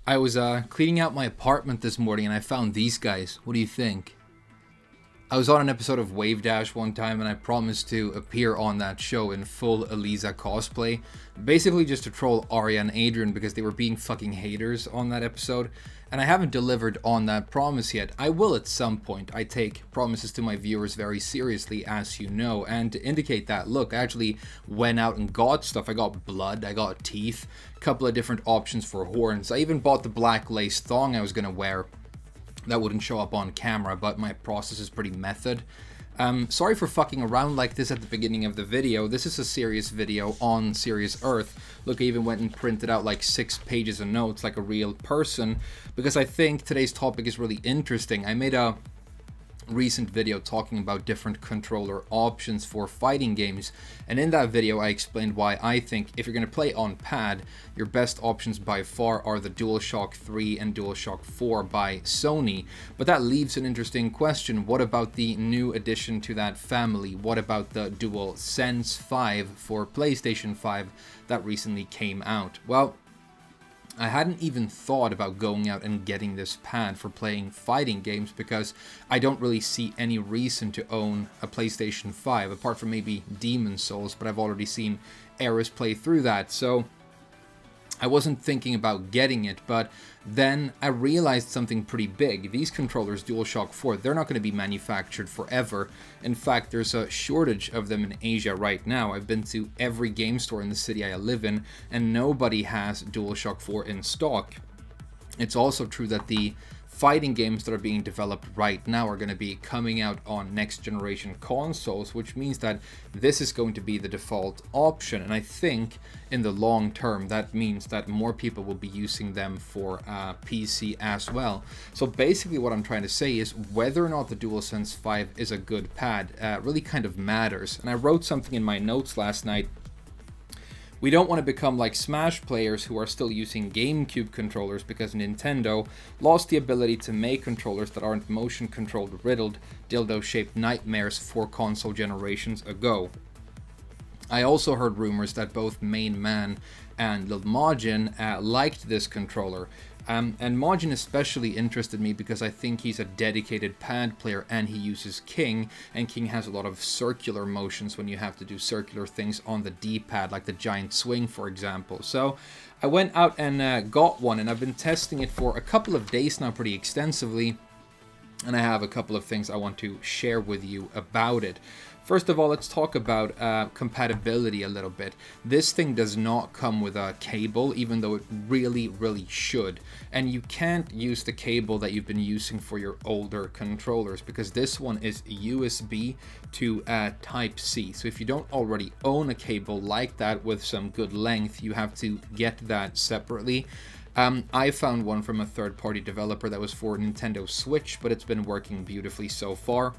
I was cleaning out my apartment this morning and I found these guys. What do you think? I was on an episode of Wave Dash one time and I promised to appear on that show in full Eliza cosplay. Basically just to troll Arya and Adrian because they were being fucking haters on that episode. And I haven't delivered on that promise yet. I will at some point. I take promises to my viewers very seriously, as you know. And to indicate that, look, I actually went out and got stuff. I got blood, I got teeth, a couple of different options for horns. I even bought the black lace thong I was going to wear. That wouldn't show up on camera, but my process is pretty method. Sorry for fucking around like this at the beginning of the video. This is a serious video on Serious Earth. Look, I even went and printed out like 6 pages of notes like a real person, because I think today's topic is really interesting. I made a recent video talking about different controller options for fighting games, and in that video I explained why I think if you're going to play on pad, your best options by far are the DualShock 3 and DualShock 4 by Sony. But that leaves an interesting question: what about the new addition to that family? What about the DualSense 5 for PlayStation 5 that recently came out? Well, I hadn't even thought about going out and getting this pad for playing fighting games because I don't really see any reason to own a PlayStation 5 apart from maybe Demon's Souls, but I've already seen Eris play through that, so I wasn't thinking about getting it. But then I realized something pretty big. These controllers, DualShock 4, they're not going to be manufactured forever. In fact, there's a shortage of them in Asia right now. I've been to every game store in the city I live in, and nobody has DualShock 4 in stock. It's also true that the fighting games that are being developed right now are going to be coming out on next generation consoles, which means that this is going to be the default option. And I think in the long term that means that more people will be using them for PC as well. So basically what I'm trying to say is whether or not the DualSense 5 is a good pad really kind of matters. And I wrote something in my notes last night. We don't want to become like Smash players who are still using GameCube controllers because Nintendo lost the ability to make controllers that aren't motion controlled riddled dildo-shaped nightmares 4 console generations ago. I also heard rumors that both Main Man and Lil Majin liked this controller. And Majin especially interested me because I think he's a dedicated pad player and he uses King, and King has a lot of circular motions when you have to do circular things on the D-pad, like the giant swing, for example. So I went out and got one, and I've been testing it for a couple of days now pretty extensively, and I have a couple of things I want to share with you about it. First of all, let's talk about compatibility a little bit. This thing does not come with a cable, even though it really should. And you can't use the cable that you've been using for your older controllers, because this one is USB to Type-C. So if you don't already own a cable like that with some good length, you have to get that separately. I found one from a third-party developer that was for Nintendo Switch, but it's been working beautifully so far.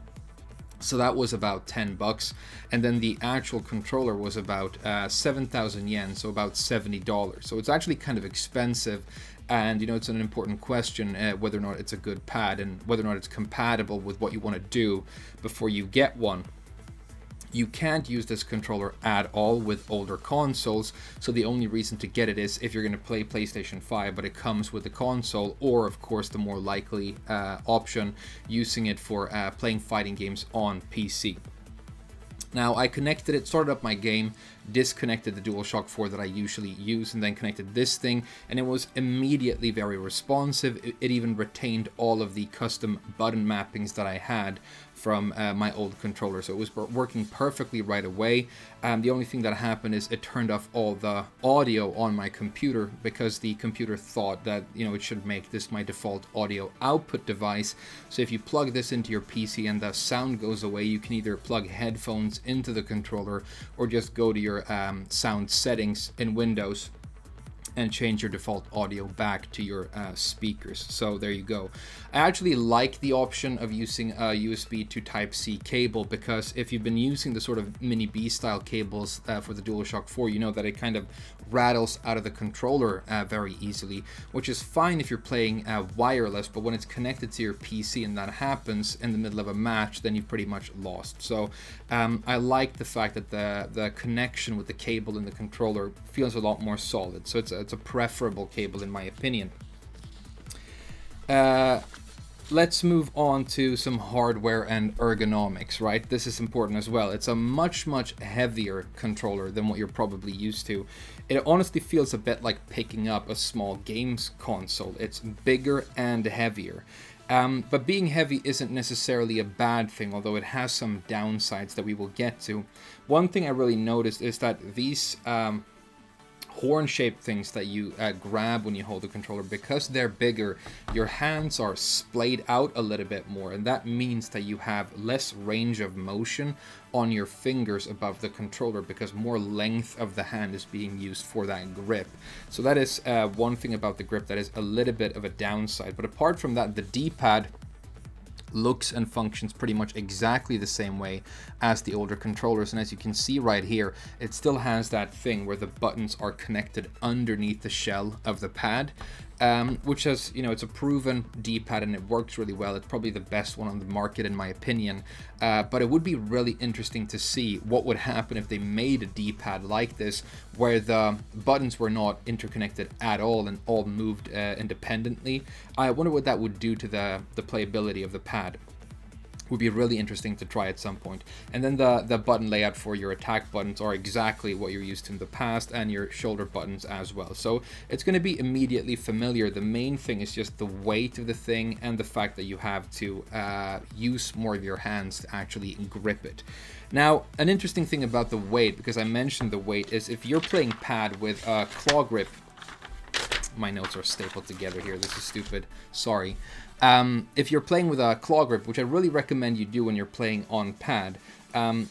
So that was about 10 bucks, and then the actual controller was about 7,000 yen, so about $70. So it's actually kind of expensive, and you know, it's an important question whether or not it's a good pad and whether or not it's compatible with what you want to do before you get one. You can't use this controller at all with older consoles, so the only reason to get it is if you're going to play PlayStation 5, but it comes with the console, or of course the more likely option, using it for playing fighting games on PC. Now I connected it, started up my game, disconnected the DualShock 4 that I usually use, and then connected this thing, and it was immediately very responsive. It even retained all of the custom button mappings that I had from my old controller, so it was working perfectly right away. The only thing that happened is it turned off all the audio on my computer because the computer thought that, you know, it should make this my default audio output device. So if you plug this into your PC and the sound goes away, you can either plug headphones into the controller or just go to your sound settings in Windows and change your default audio back to your speakers. So there you go. I actually like the option of using a USB to Type-C cable, because if you've been using the sort of mini B style cables for the DualShock 4, you know that it kind of rattles out of the controller very easily, which is fine if you're playing wireless, but when it's connected to your PC and that happens in the middle of a match, then you've pretty much lost. So I like the fact that the connection with the cable in the controller feels a lot more solid. So it's a preferable cable in my opinion. Let's move on to some hardware and ergonomics, right? This is important as well. It's a much heavier controller than what you're probably used to. It honestly feels a bit like picking up a small games console. It's bigger and heavier. But being heavy isn't necessarily a bad thing, although it has some downsides that we will get to. One thing I really noticed is that these horn-shaped things that you grab when you hold the controller, because they're bigger, your hands are splayed out a little bit more, and that means that you have less range of motion on your fingers above the controller because more length of the hand is being used for that grip. So that is one thing about the grip that is a little bit of a downside. But apart from that, the D-pad looks and functions pretty much exactly the same way as the older controllers, and as you can see right here, it still has that thing where the buttons are connected underneath the shell of the pad, which has, you know, it's a proven D-pad and it works really well. It's probably the best one on the market in my opinion, but it would be really interesting to see what would happen if they made a D-pad like this where the buttons were not interconnected at all and all moved independently. I wonder what that would do to the playability of the pad. Would be really interesting to try at some point. And then the button layout for your attack buttons are exactly what you're used to in the past, and your shoulder buttons as well. So it's going to be immediately familiar. The main thing is just the weight of the thing and the fact that you have to use more of your hands to actually grip it. Now, an interesting thing about the weight, because I mentioned the weight, is if you're playing pad with a claw grip. My notes are stapled together here. This is stupid. Sorry. If you're playing with a claw grip, which I really recommend you do when you're playing on pad,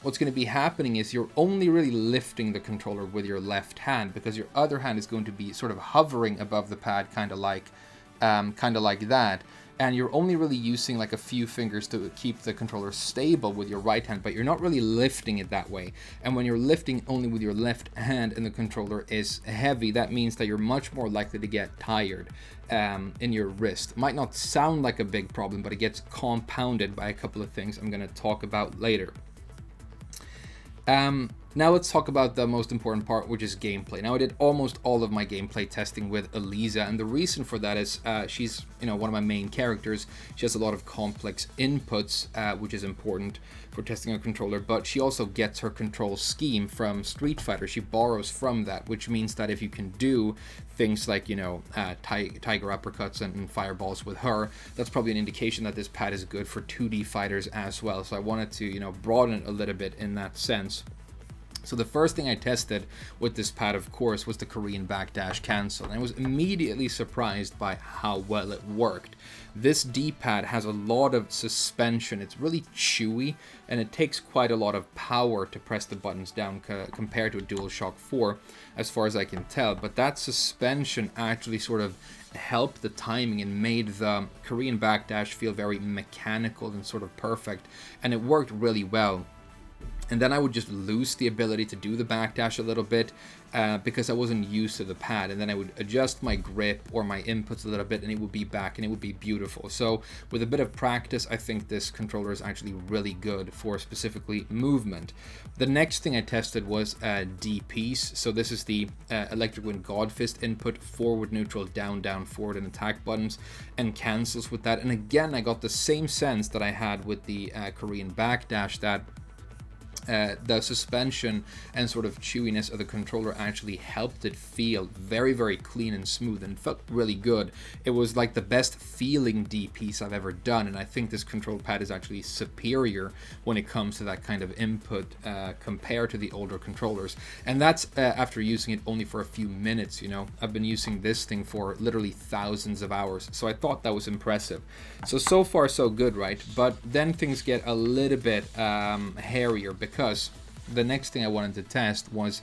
what's going to be happening is you're only really lifting the controller with your left hand, because your other hand is going to be sort of hovering above the pad, kind of like that. And you're only really using like a few fingers to keep the controller stable with your right hand, but you're not really lifting it that way. And when you're lifting only with your left hand and the controller is heavy, that means that you're much more likely to get tired in your wrist. Might not sound like a big problem, but it gets compounded by a couple of things I'm going to talk about later. Now let's talk about the most important part, which is gameplay. Now I did almost all of my gameplay testing with Eliza, and the reason for that is she's, you know, one of my main characters. She has a lot of complex inputs, which is important for testing a controller, but she also gets her control scheme from Street Fighter. She borrows from that, which means that if you can do things like, you know, tiger uppercuts and fireballs with her, that's probably an indication that this pad is good for 2D fighters as well. So I wanted to, you know, broaden it a little bit in that sense. So the first thing I tested with this pad, of course, was the Korean backdash cancel, and I was immediately surprised by how well it worked. This D-pad has a lot of suspension. It's really chewy, and it takes quite a lot of power to press the buttons down compared to a DualShock 4, as far as I can tell. But that suspension actually sort of helped the timing and made the Korean backdash feel very mechanical and sort of perfect, and it worked really well. And then I would just lose the ability to do the backdash a little bit because I wasn't used to the pad. And then I would adjust my grip or my inputs a little bit, and it would be back, and it would be beautiful. So with a bit of practice, I think this controller is actually really good for specifically movement. The next thing I tested was DPs. So this is the Electric Wind Godfist input, forward, neutral, down, down, forward, and attack buttons, and cancels with that. And again, I got the same sense that I had with the Korean backdash, that the suspension and sort of chewiness of the controller actually helped it feel very, very clean and smooth, and felt really good. It was like the best feeling D piece I've ever done, and I think this control pad is actually superior when it comes to that kind of input compared to the older controllers. And that's after using it only for a few minutes. You know, I've been using this thing for literally thousands of hours, so I thought that was impressive. So far so good, right? But then things get a little bit hairier, because the next thing I wanted to test was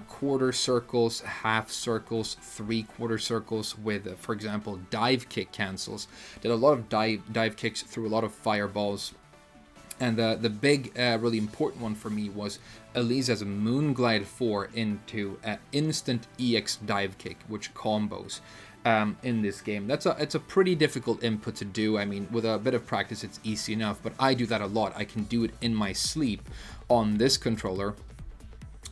quarter circles, half circles, 3/4 circles with, for example, dive kick cancels. Did a lot of dive kicks through a lot of fireballs. And the big, really important one for me was Eliza's Moonglide 4 into instant EX dive kick, which combos in this game. It's a pretty difficult input to do. I mean, with a bit of practice, it's easy enough, but I do that a lot. I can do it in my sleep on this controller.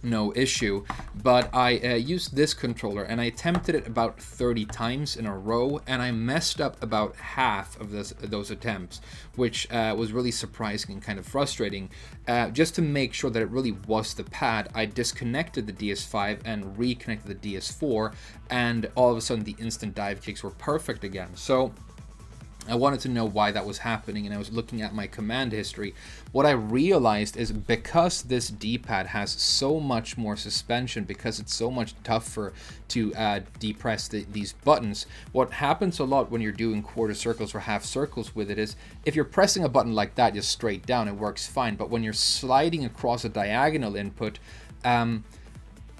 no issue. But I used this controller and I attempted it about 30 times in a row, and I messed up about half of those attempts, which was really surprising and kind of frustrating. Just to make sure that it really was the pad, I disconnected the DS5 and reconnected the DS4, and all of a sudden the instant dive kicks were perfect again. So I wanted to know why that was happening, and I was looking at my command history. What I realized is because this D-pad has so much more suspension, because it's so much tougher to depress these buttons, what happens a lot when you're doing quarter circles or half circles with it is if you're pressing a button like that just straight down, it works fine. But when you're sliding across a diagonal input,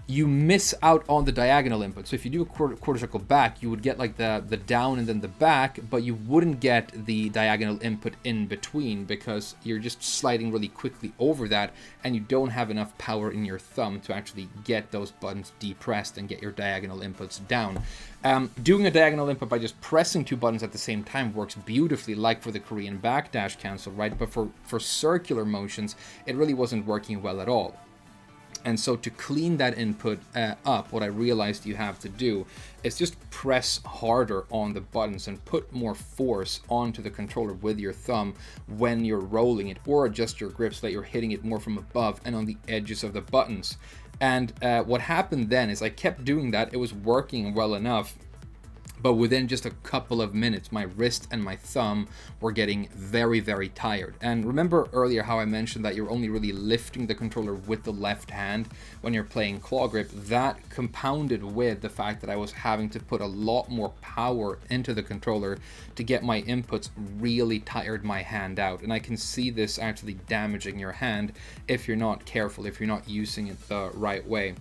you miss out on the diagonal input. So if you do a quarter circle back, you would get like the down and then the back, but you wouldn't get the diagonal input in between, because you're just sliding really quickly over that, and you don't have enough power in your thumb to actually get those buttons depressed and get your diagonal inputs down. Doing a diagonal input by just pressing two buttons at the same time works beautifully, like for the Korean backdash cancel, right? But for circular motions, it really wasn't working well at all. And so to clean that input up, what I realized you have to do is just press harder on the buttons and put more force onto the controller with your thumb when you're rolling it, or adjust your grip so that you're hitting it more from above and on the edges of the buttons. And what happened then is I kept doing that. It was working well enough. But within just a couple of minutes, my wrist and my thumb were getting very, very tired. And remember earlier how I mentioned that you're only really lifting the controller with the left hand when you're playing claw grip? That compounded with the fact that I was having to put a lot more power into the controller to get my inputs, really tired my hand out. And I can see this actually damaging your hand if you're not careful, if you're not using it the right way.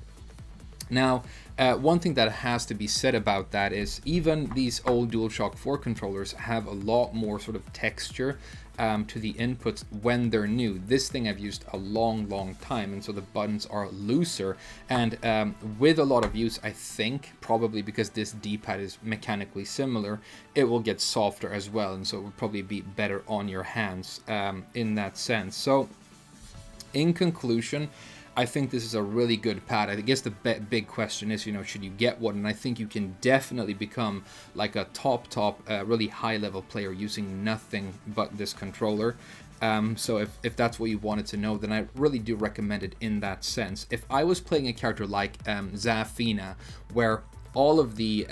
Now, one thing that has to be said about that is even these old DualShock 4 controllers have a lot more sort of texture to the inputs when they're new. This thing I've used a long time, and so the buttons are looser, and with a lot of use, I think probably because this D-pad is mechanically similar, it will get softer as well, and so it will probably be better on your hands in that sense. So in conclusion, I think this is a really good pad. I guess the big question is, should you get one? And I think you can definitely become like a top, really high level player using nothing but this controller. So if that's what you wanted to know, then I really do recommend it in that sense. If I was playing a character like Zafina, where all of the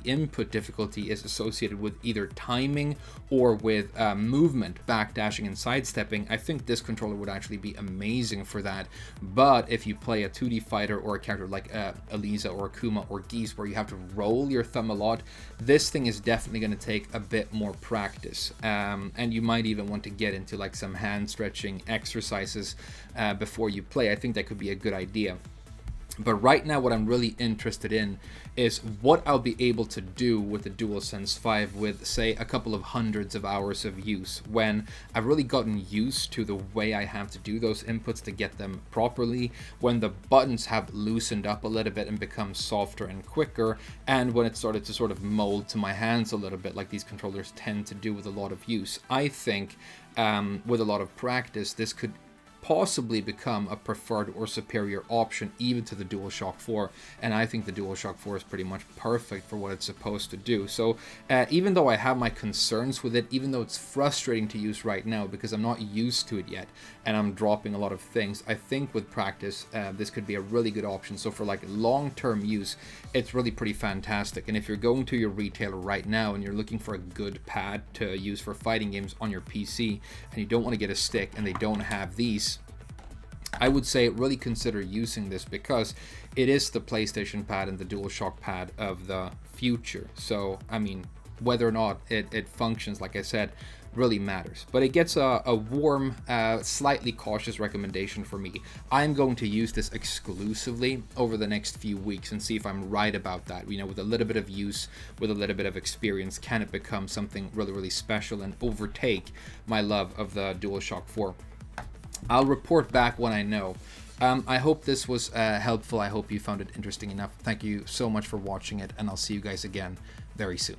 input difficulty is associated with either timing or with movement, backdashing and sidestepping, I think this controller would actually be amazing for that. But if you play a 2D fighter or a character like Elisa or Akuma or Geese, where you have to roll your thumb a lot, this thing is definitely going to take a bit more practice. And you might even want to get into like some hand stretching exercises before you play. I think that could be a good idea. But right now, what I'm really interested in is what I'll be able to do with the DualSense 5 with, say, a couple of hundreds of hours of use, when I've really gotten used to the way I have to do those inputs to get them properly, when the buttons have loosened up a little bit and become softer and quicker, and when it started to sort of mold to my hands a little bit, like these controllers tend to do with a lot of use. I think with a lot of practice, this could possibly become a preferred or superior option even to the DualShock 4, and I think the DualShock 4 is pretty much perfect for what it's supposed to do. So even though I have my concerns with it, even though it's frustrating to use right now because I'm not used to it yet and I'm dropping a lot of things, I think with practice this could be a really good option. So for like long-term use, it's really pretty fantastic. And if you're going to your retailer right now and you're looking for a good pad to use for fighting games on your PC and you don't want to get a stick and they don't have these, I would say really consider using this, because it is the PlayStation pad and the DualShock pad of the future. So, I mean, whether or not it functions, like I said, really matters. But it gets a warm, slightly cautious recommendation for me. I'm going to use this exclusively over the next few weeks and see if I'm right about that. With a little bit of use, with a little bit of experience, can it become something really, really special and overtake my love of the DualShock 4? I'll report back when I know. I hope this was helpful. I hope you found it interesting enough. Thank you so much for watching it, and I'll see you guys again very soon.